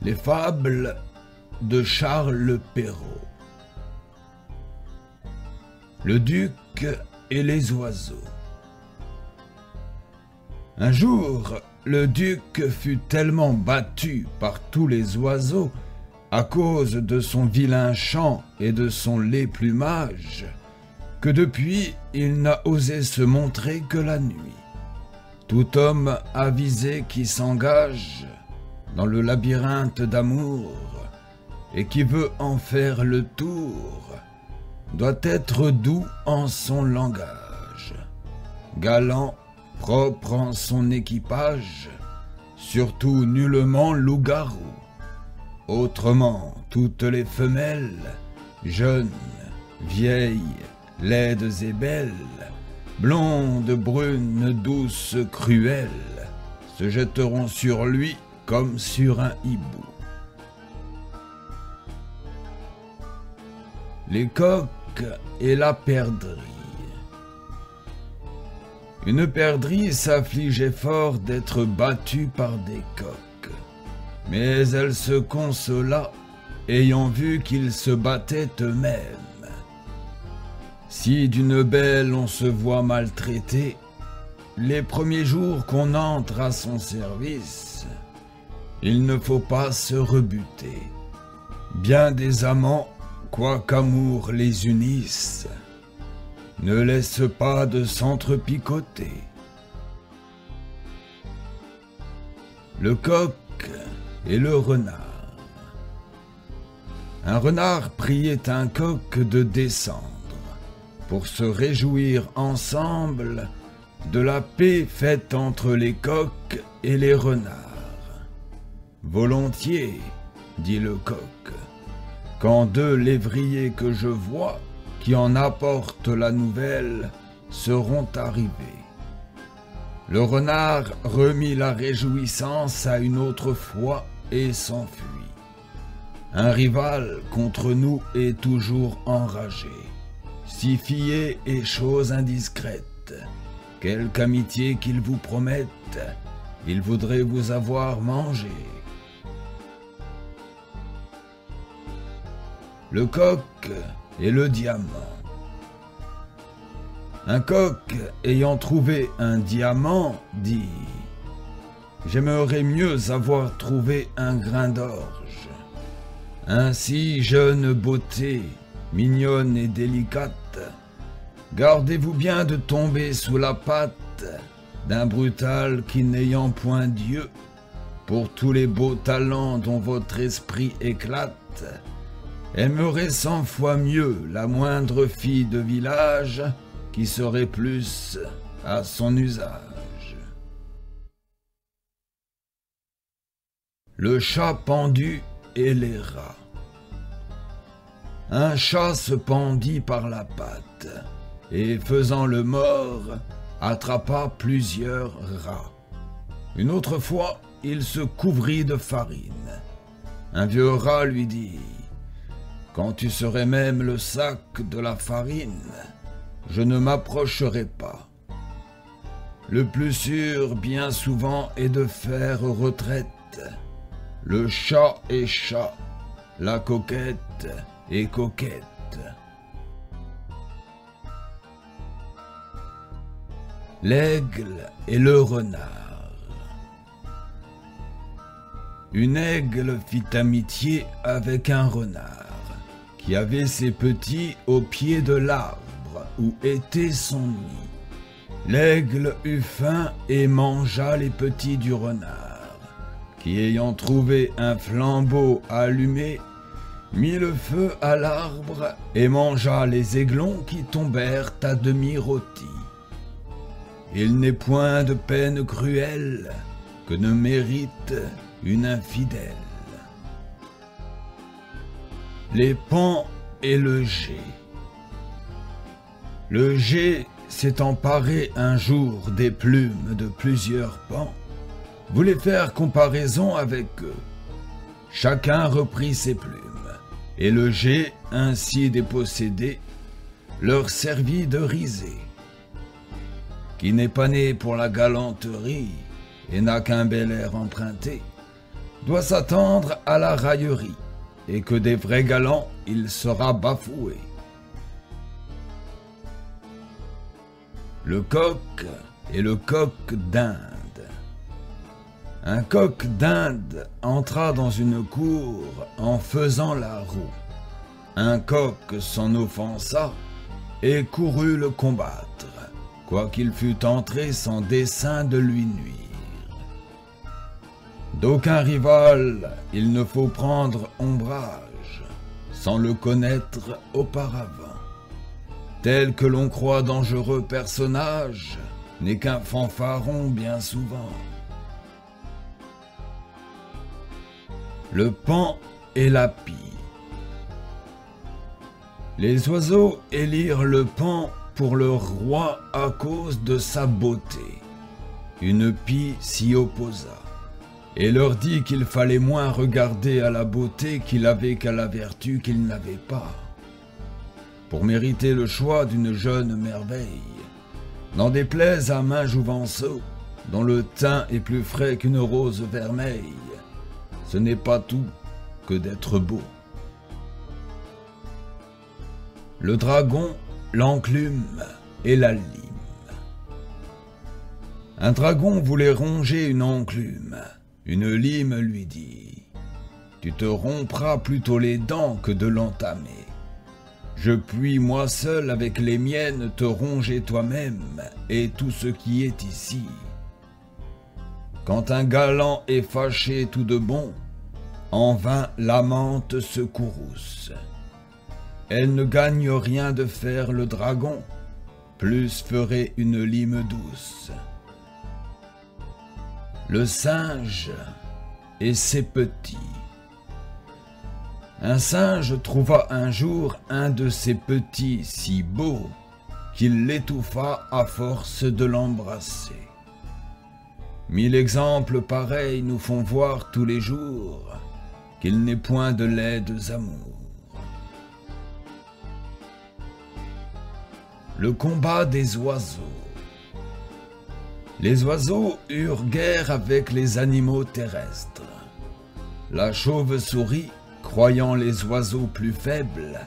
Les fables de Charles Perrault. Le duc et les oiseaux. Un jour, le duc fut tellement battu par tous les oiseaux à cause de son vilain chant et de son laid plumage que depuis il n'a osé se montrer que la nuit. Tout homme avisé qui s'engage dans le labyrinthe d'amour et qui veut en faire le tour doit être doux en son langage, galant, propre en son équipage, surtout nullement loup-garou. Autrement, toutes les femelles, jeunes, vieilles, laides et belles, blondes, brunes, douces, cruelles, se jetteront sur lui comme sur un hibou. Les coqs et la perdrix. Une perdrix s'affligeait fort d'être battue par des coqs, mais elle se consola, ayant vu qu'ils se battaient eux-mêmes. Si d'une belle on se voit maltraité, les premiers jours qu'on entre à son service, il ne faut pas se rebuter. Bien des amants, quoiqu'amour les unisse, ne laissent pas de s'entrepicoter. Le coq et le renard. Un renard priait un coq de descendre pour se réjouir ensemble de la paix faite entre les coqs et les renards. « Volontiers, dit le coq, quand deux lévriers que je vois, qui en apportent la nouvelle, seront arrivés. » Le renard remit la réjouissance à une autre fois et s'enfuit. Un rival contre nous est toujours enragé. Si fier est chose indiscrète, quelque amitié qu'il vous promette, il voudrait vous avoir mangé. Le coq et le diamant. Un coq ayant trouvé un diamant dit « J'aimerais mieux avoir trouvé un grain d'orge. Ainsi, jeune beauté, mignonne et délicate, gardez-vous bien de tomber sous la patte d'un brutal qui, n'ayant point Dieu, pour tous les beaux talents dont votre esprit éclate, aimerait 100 fois mieux la moindre fille de village qui serait plus à son usage. » Le chat pendu et les rats. Un chat se pendit par la patte et, faisant le mort, attrapa plusieurs rats. Une autre fois, il se couvrit de farine. Un vieux rat lui dit « Quand tu serais même le sac de la farine, je ne m'approcherai pas. Le plus sûr, bien souvent, est de faire retraite. Le chat est chat, la coquette est coquette. » L'aigle et le renard. Une aigle fit amitié avec un renard, qui avait ses petits au pied de l'arbre où était son nid. L'aigle eut faim et mangea les petits du renard, qui, ayant trouvé un flambeau allumé, mit le feu à l'arbre et mangea les aiglons qui tombèrent à demi rôtis. Il n'est point de peine cruelle que ne mérite une infidèle. Les paons et le geai. Le geai s'est emparé un jour des plumes de plusieurs paons, voulait faire comparaison avec eux. Chacun reprit ses plumes, et le geai, ainsi dépossédé, leur servit de risée. Qui n'est pas né pour la galanterie et n'a qu'un bel air emprunté, doit s'attendre à la raillerie, et que des vrais galants, il sera bafoué. Le coq et le coq d'Inde. Un coq d'Inde entra dans une cour en faisant la roue. Un coq s'en offensa et courut le combattre, quoiqu'il fût entré sans dessein de lui nuire. D'aucun rival il ne faut prendre ombrage, sans le connaître auparavant. Tel que l'on croit dangereux personnage, n'est qu'un fanfaron bien souvent. Le paon et la pie. Les oiseaux élirent le paon pour leur roi à cause de sa beauté. Une pie s'y opposa, et leur dit qu'il fallait moins regarder à la beauté qu'il avait qu'à la vertu qu'il n'avait pas. Pour mériter le choix d'une jeune merveille, n'en déplaise à maint Jouvenceau, dont le teint est plus frais qu'une rose vermeille, ce n'est pas tout que d'être beau. Le dragon, l'enclume et la lime. Un dragon voulait ronger une enclume. Une lime lui dit « Tu te rompras plutôt les dents que de l'entamer. Je puis moi seul avec les miennes te ronger toi-même et tout ce qui est ici. » Quand un galant est fâché tout de bon, en vain l'amante se courrouce. Elle ne gagne rien de faire le dragon, plus ferait une lime douce. Le singe et ses petits. Un singe trouva un jour un de ses petits si beau qu'il l'étouffa à force de l'embrasser. 1000 exemples pareils nous font voir tous les jours qu'il n'est point de laides amours. Le combat des oiseaux. Les oiseaux eurent guerre avec les animaux terrestres. La chauve-souris, croyant les oiseaux plus faibles,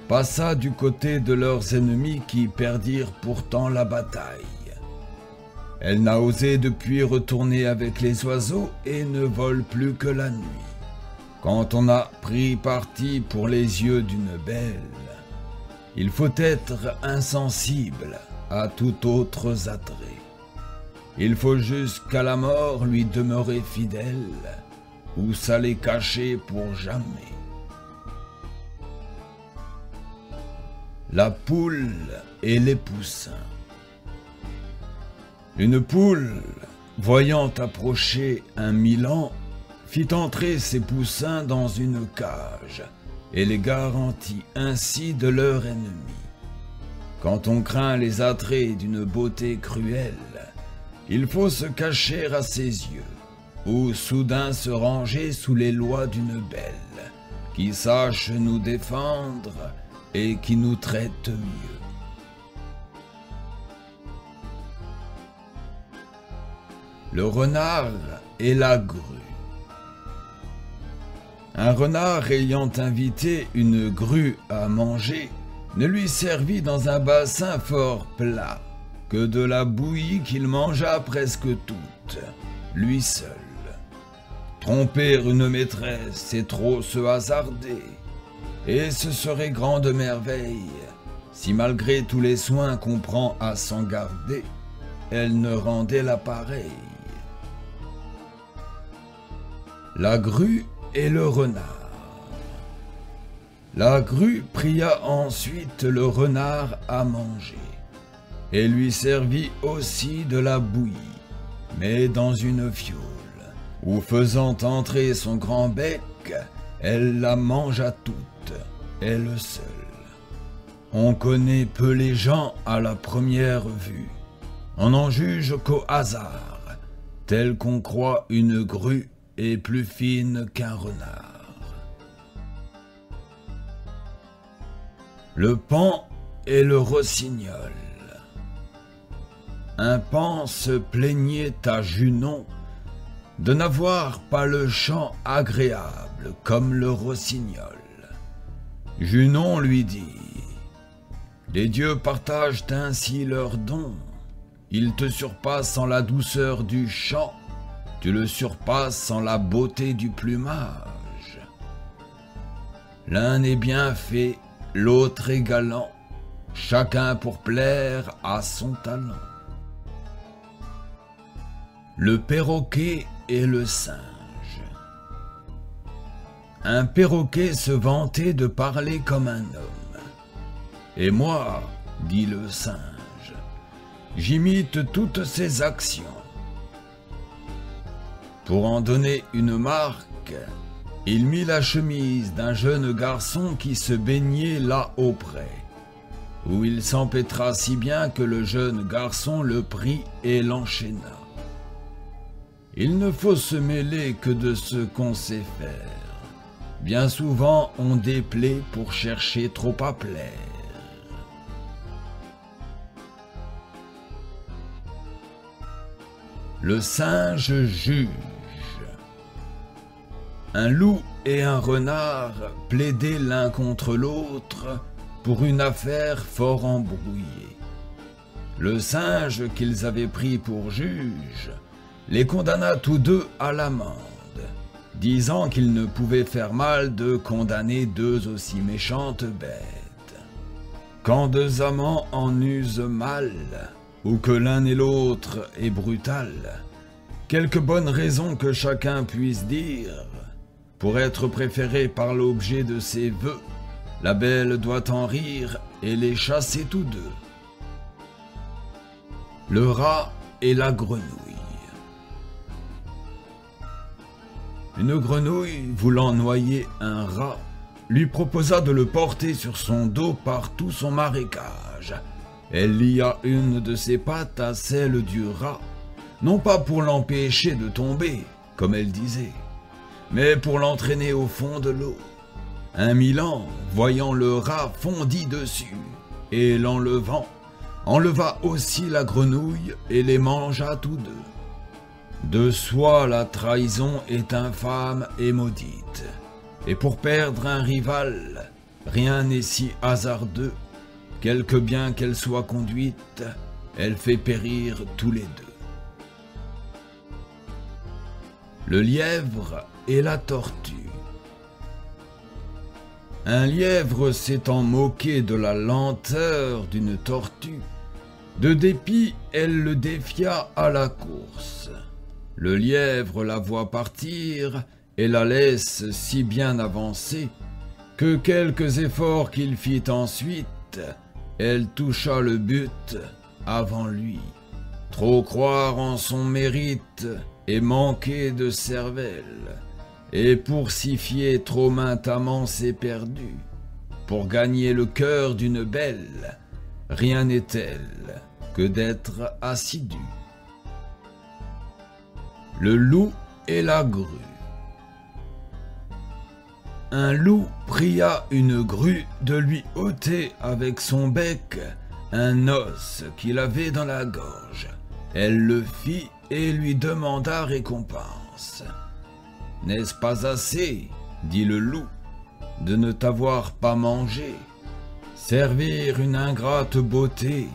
passa du côté de leurs ennemis qui perdirent pourtant la bataille. Elle n'a osé depuis retourner avec les oiseaux et ne vole plus que la nuit. Quand on a pris parti pour les yeux d'une belle, il faut être insensible à tout autre attrait. Il faut jusqu'à la mort lui demeurer fidèle ou s'aller cacher pour jamais. La poule et les poussins. Une poule, voyant approcher un milan, fit entrer ses poussins dans une cage et les garantit ainsi de leur ennemi. Quand on craint les attraits d'une beauté cruelle, il faut se cacher à ses yeux, ou soudain se ranger sous les lois d'une belle, qui sache nous défendre et qui nous traite mieux. Le renard et la grue. Un renard ayant invité une grue à manger, ne lui servit dans un bassin fort plat que de la bouillie qu'il mangea presque toute, lui seul. Tromper une maîtresse, c'est trop se hasarder, et ce serait grande merveille si malgré tous les soins qu'on prend à s'en garder, elle ne rendait l'appareil. La grue et le renard. La grue pria ensuite le renard à manger, et lui servit aussi de la bouillie, mais dans une fiole, où faisant entrer son grand bec, elle la mangea toute, elle seule. On connaît peu les gens à la première vue, on n'en juge qu'au hasard, tel qu'on croit une grue est plus fine qu'un renard. Le paon et le rossignol. Un paon se plaignait à Junon de n'avoir pas le chant agréable comme le rossignol. Junon lui dit : « Les dieux partagent ainsi leurs dons. Ils te surpassent en la douceur du chant, tu le surpasses en la beauté du plumage. L'un est bien fait, l'autre est galant, chacun pour plaire à son talent. » Le perroquet et le singe. Un perroquet se vantait de parler comme un homme. « Et moi, dit le singe, j'imite toutes ses actions. » Pour en donner une marque, il mit la chemise d'un jeune garçon qui se baignait là auprès, où il s'empêtra si bien que le jeune garçon le prit et l'enchaîna. Il ne faut se mêler que de ce qu'on sait faire. Bien souvent, on déplaît pour chercher trop à plaire. Le singe juge. Un loup et un renard plaidaient l'un contre l'autre pour une affaire fort embrouillée. Le singe qu'ils avaient pris pour juge les condamna tous deux à l'amende, disant qu'il ne pouvait faire mal de condamner deux aussi méchantes bêtes. Quand deux amants en usent mal, ou que l'un et l'autre est brutal, quelque bonne raison que chacun puisse dire, pour être préféré par l'objet de ses vœux, la belle doit en rire et les chasser tous deux. Le rat et la grenouille. Une grenouille, voulant noyer un rat, lui proposa de le porter sur son dos par tout son marécage. Elle lia une de ses pattes à celle du rat, non pas pour l'empêcher de tomber, comme elle disait, mais pour l'entraîner au fond de l'eau. Un milan, voyant le rat, fondit dessus, et l'enlevant, enleva aussi la grenouille et les mangea tous deux. De soi, la trahison est infâme et maudite, et pour perdre un rival, rien n'est si hasardeux, quelque bien qu'elle soit conduite, elle fait périr tous les deux. Le lièvre et la tortue. Un lièvre s'étant moqué de la lenteur d'une tortue, de dépit, elle le défia à la course. Le lièvre la voit partir et la laisse si bien avancer que quelques efforts qu'il fit ensuite, elle toucha le but avant lui. Trop croire en son mérite et manquer de cervelle, et pour s'y fier trop maintement c'est perdu. Pour gagner le cœur d'une belle, rien n'est tel que d'être assidu. Le loup et la grue. Un loup pria une grue de lui ôter avec son bec un os qu'il avait dans la gorge. Elle le fit et lui demanda récompense. « N'est-ce pas assez, dit le loup, de ne t'avoir pas mangé? Servir une ingrate beauté,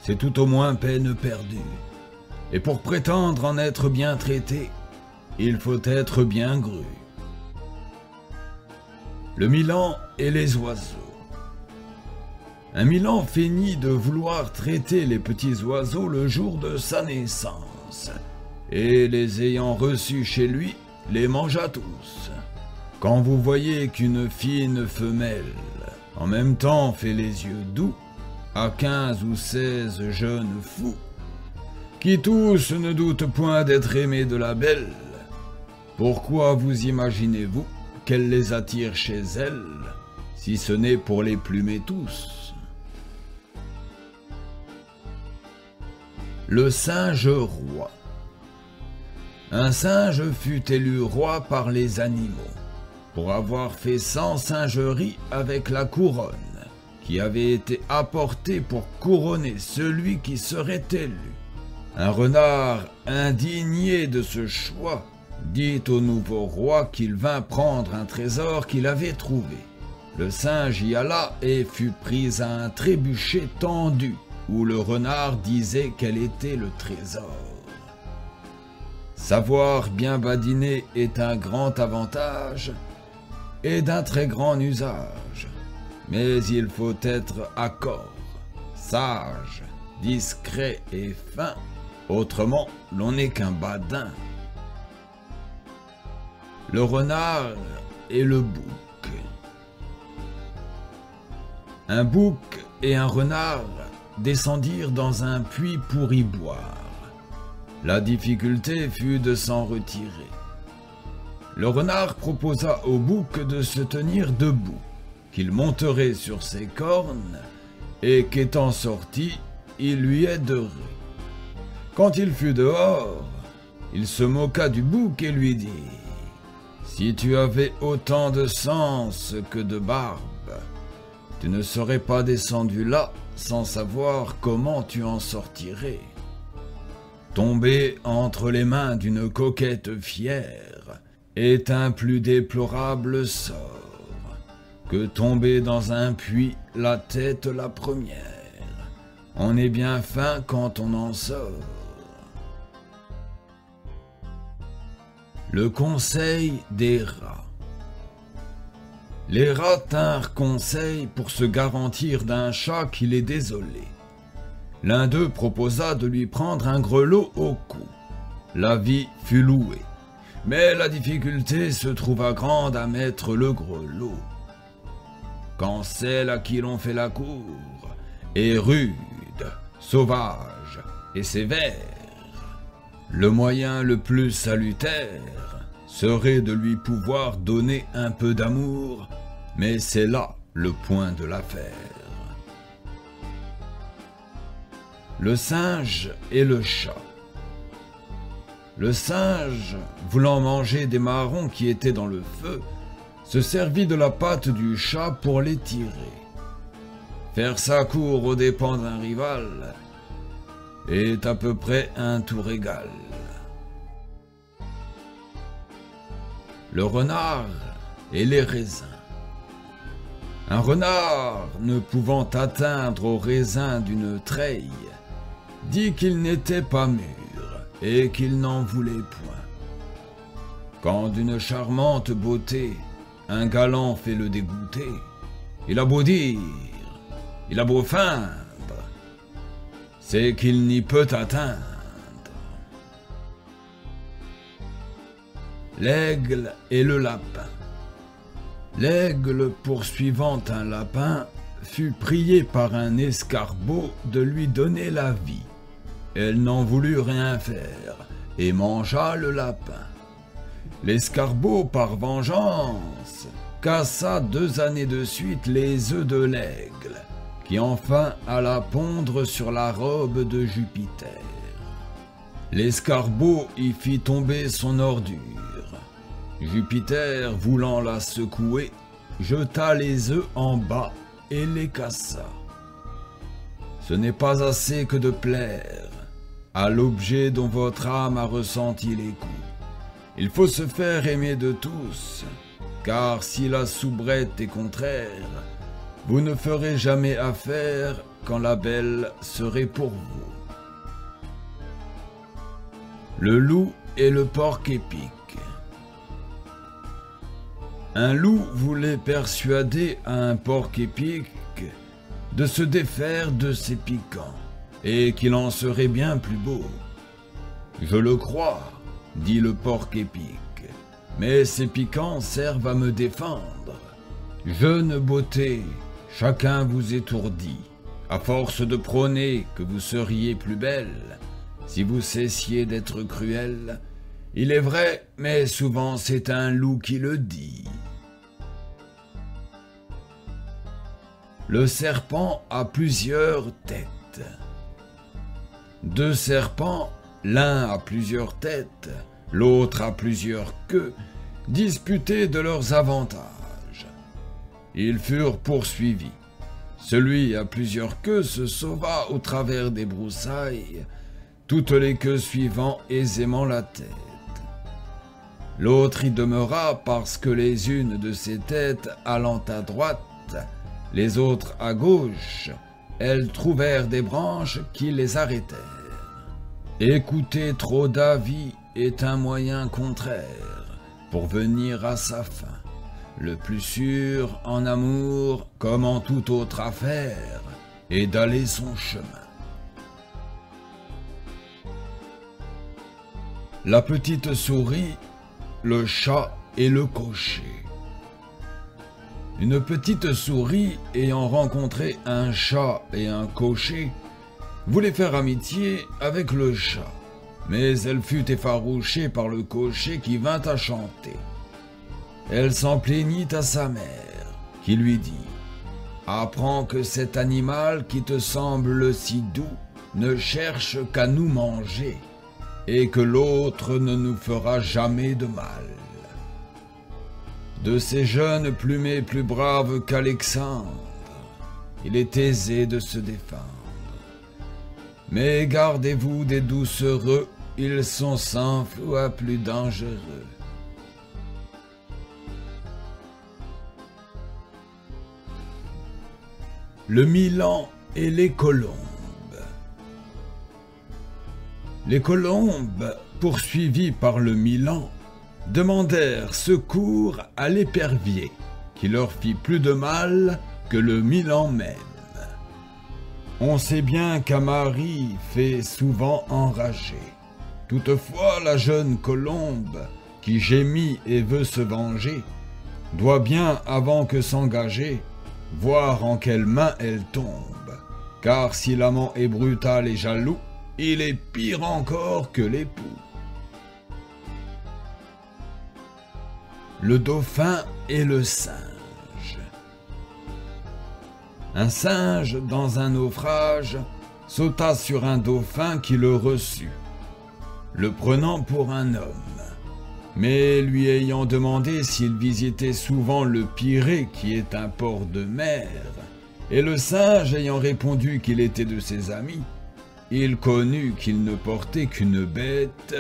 c'est tout au moins peine perdue. Et pour prétendre en être bien traité, il faut être bien gru. » Le milan et les oiseaux. Un milan feignit de vouloir traiter les petits oiseaux le jour de sa naissance, et les ayant reçus chez lui, les mangea tous. Quand vous voyez qu'une fine femelle, en même temps fait les yeux doux, à 15 ou 16 jeunes fous, qui tous ne doutent point d'être aimés de la belle, pourquoi vous imaginez-vous qu'elle les attire chez elle, si ce n'est pour les plumer tous? Le singe roi. Un singe fut élu roi par les animaux, pour avoir fait 100 singeries avec la couronne, qui avait été apportée pour couronner celui qui serait élu. Un renard, indigné de ce choix, dit au nouveau roi qu'il vint prendre un trésor qu'il avait trouvé. Le singe y alla et fut pris à un trébuchet tendu, où le renard disait quel était le trésor. Savoir bien badiner est un grand avantage et d'un très grand usage, mais il faut être accord, sage, discret et fin, autrement l'on n'est qu'un badin. Le renard et le bouc. Un bouc et un renard descendirent dans un puits pour y boire. La difficulté fut de s'en retirer. Le renard proposa au bouc de se tenir debout, qu'il monterait sur ses cornes, et qu'étant sorti, il lui aiderait. Quand il fut dehors, il se moqua du bouc et lui dit « Si tu avais autant de sens que de barbe, tu ne serais pas descendu là sans savoir comment tu en sortirais. Tomber entre les mains d'une coquette fière est un plus déplorable sort que tomber dans un puits la tête la première. On est bien fin quand on en sort. » Le conseil des rats. Les rats tinrent conseil pour se garantir d'un chat qui les désolait. L'un d'eux proposa de lui prendre un grelot au cou. L'avis fut loué, mais la difficulté se trouva grande à mettre le grelot. Quand celle à qui l'on fait la cour est rude, sauvage et sévère, le moyen le plus salutaire serait de lui pouvoir donner un peu d'amour, mais c'est là le point de l'affaire. Le singe et le chat. Le singe, voulant manger des marrons qui étaient dans le feu, se servit de la patte du chat pour les tirer. Faire sa cour aux dépens d'un rival est à peu près un tour égal. Le renard et les raisins. Un renard, ne pouvant atteindre aux raisins d'une treille, dit qu'il n'était pas mûr et qu'il n'en voulait point. Quand d'une charmante beauté, un galant fait le dégoûter, il a beau dire, il a beau feindre, c'est qu'il n'y peut atteindre. L'aigle et le lapin. L'aigle, poursuivant un lapin, fut prié par un escarbot de lui donner la vie. Elle n'en voulut rien faire et mangea le lapin. L'escarbot, par vengeance, cassa 2 années de suite les œufs de l'aigle, qui enfin alla pondre sur la robe de Jupiter. L'escarbot y fit tomber son ordure. Jupiter, voulant la secouer, jeta les œufs en bas et les cassa. Ce n'est pas assez que de plaire à l'objet dont votre âme a ressenti les coups. Il faut se faire aimer de tous, car si la soubrette est contraire, vous ne ferez jamais affaire quand la belle serait pour vous. Le loup et le porc-épic. Un loup voulait persuader un porc-épic de se défaire de ses piquants, et qu'il en serait bien plus beau. « Je le crois, dit le porc-épic, mais ces piquants servent à me défendre. Jeune beauté, chacun vous étourdit, à force de prôner que vous seriez plus belle, si vous cessiez d'être cruelle. Il est vrai, mais souvent c'est un loup qui le dit. » Le serpent a plusieurs têtes. 2 serpents, l'un a plusieurs têtes, l'autre a plusieurs queues, disputaient de leurs avantages. Ils furent poursuivis. Celui à plusieurs queues se sauva au travers des broussailles, toutes les queues suivant aisément la tête. L'autre y demeura parce que les unes de ces têtes allant à droite, les autres à gauche, elles trouvèrent des branches qui les arrêtèrent. Écouter trop d'avis est un moyen contraire pour venir à sa fin. Le plus sûr en amour, comme en toute autre affaire, est d'aller son chemin. La petite souris, le chat et le cocher. Une petite souris, ayant rencontré un chat et un cocher, voulait faire amitié avec le chat, mais elle fut effarouchée par le cocher qui vint à chanter. Elle s'en plaignit à sa mère, qui lui dit « Apprends que cet animal qui te semble si doux ne cherche qu'à nous manger, et que l'autre ne nous fera jamais de mal. » De ces jeunes plumés plus braves qu'Alexandre, il est aisé de se défendre. Mais gardez-vous des doucereux, ils sont 100 fois plus dangereux. Le Milan et les colombes. Les colombes, poursuivies par le Milan, demandèrent secours à l'épervier, qui leur fit plus de mal que le Milan même. On sait bien qu'Amari fait souvent enrager. Toutefois, la jeune colombe, qui gémit et veut se venger, doit bien, avant que s'engager, voir en quelle main elle tombe, car si l'amant est brutal et jaloux, il est pire encore que l'époux. Le dauphin et le singe. Un singe, dans un naufrage, sauta sur un dauphin qui le reçut, le prenant pour un homme. Mais lui ayant demandé s'il visitait souvent le Pirée, qui est un port de mer, et le singe ayant répondu qu'il était de ses amis, il connut qu'il ne portait qu'une bête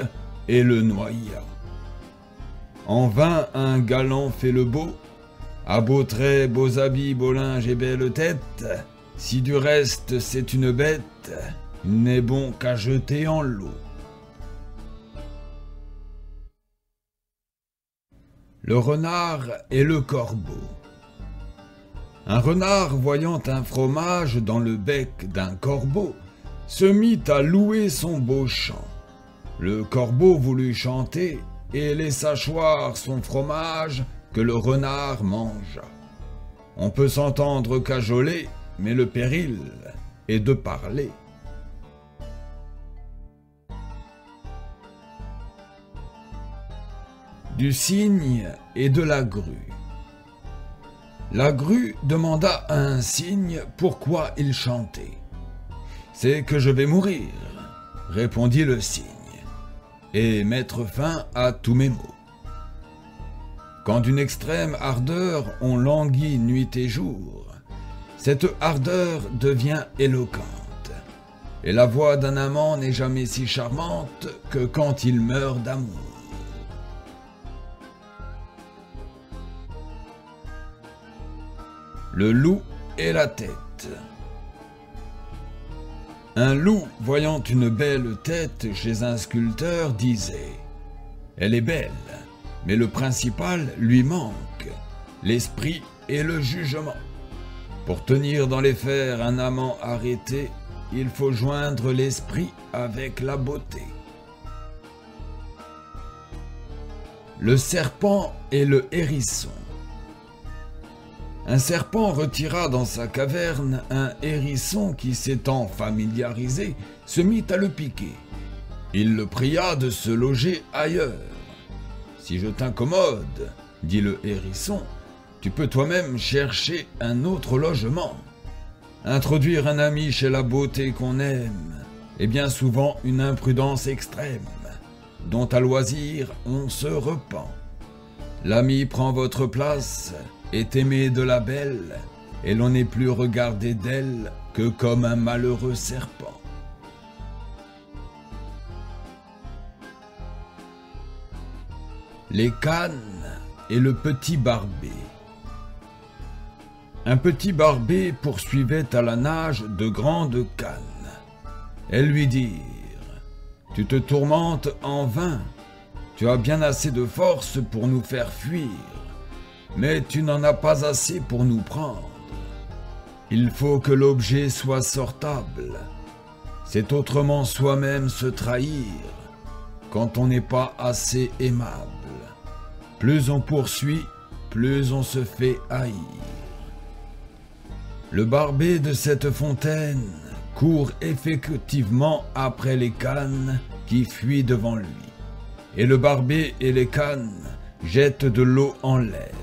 et le noya. En vain un galant fait le beau, à beaux traits, beaux habits, beau linge et belle tête, si du reste c'est une bête, il n'est bon qu'à jeter en l'eau. Le renard et le corbeau. Un renard, voyant un fromage dans le bec d'un corbeau, se mit à louer son beau chant. Le corbeau voulut chanter et laissa choir son fromage que le renard mangea. On peut s'entendre cajoler, mais le péril est de parler. Du cygne et de la grue. La grue demanda à un cygne pourquoi il chantait. « C'est que je vais mourir », répondit le cygne, et mettre fin à tous mes maux. Quand d'une extrême ardeur on languit nuit et jour, cette ardeur devient éloquente, et la voix d'un amant n'est jamais si charmante que quand il meurt d'amour. Le loup et la tête. Un loup, voyant une belle tête chez un sculpteur, disait « Elle est belle, mais le principal lui manque, l'esprit et le jugement. Pour tenir dans les fers un amant arrêté, il faut joindre l'esprit avec la beauté. » Le serpent et le hérisson. Un serpent retira dans sa caverne un hérisson qui, s'étant familiarisé, se mit à le piquer. Il le pria de se loger ailleurs. « Si je t'incommode, dit le hérisson, tu peux toi-même chercher un autre logement. Introduire un ami chez la beauté qu'on aime est bien souvent une imprudence extrême, dont à loisir on se repent. L'ami prend votre place, est aimé de la belle, et l'on n'est plus regardé d'elle que comme un malheureux serpent. » les cannes et le petit barbet. Un petit barbet poursuivait à la nage de grandes cannes. Elles lui dirent « Tu te tourmentes en vain, tu as bien assez de force pour nous faire fuir, mais tu n'en as pas assez pour nous prendre. Il faut que l'objet soit sortable. C'est autrement soi-même se trahir quand on n'est pas assez aimable. Plus on poursuit, plus on se fait haïr. » Le barbet de cette fontaine court effectivement après les cannes qui fuient devant lui. Et le barbet et les cannes jettent de l'eau en l'air,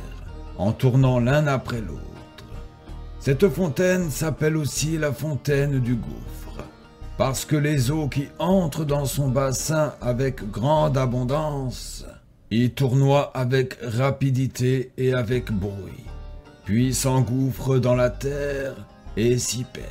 en tournant l'un après l'autre. Cette fontaine s'appelle aussi la fontaine du gouffre, parce que les eaux qui entrent dans son bassin avec grande abondance y tournoient avec rapidité et avec bruit, puis s'engouffrent dans la terre et s'y perdent.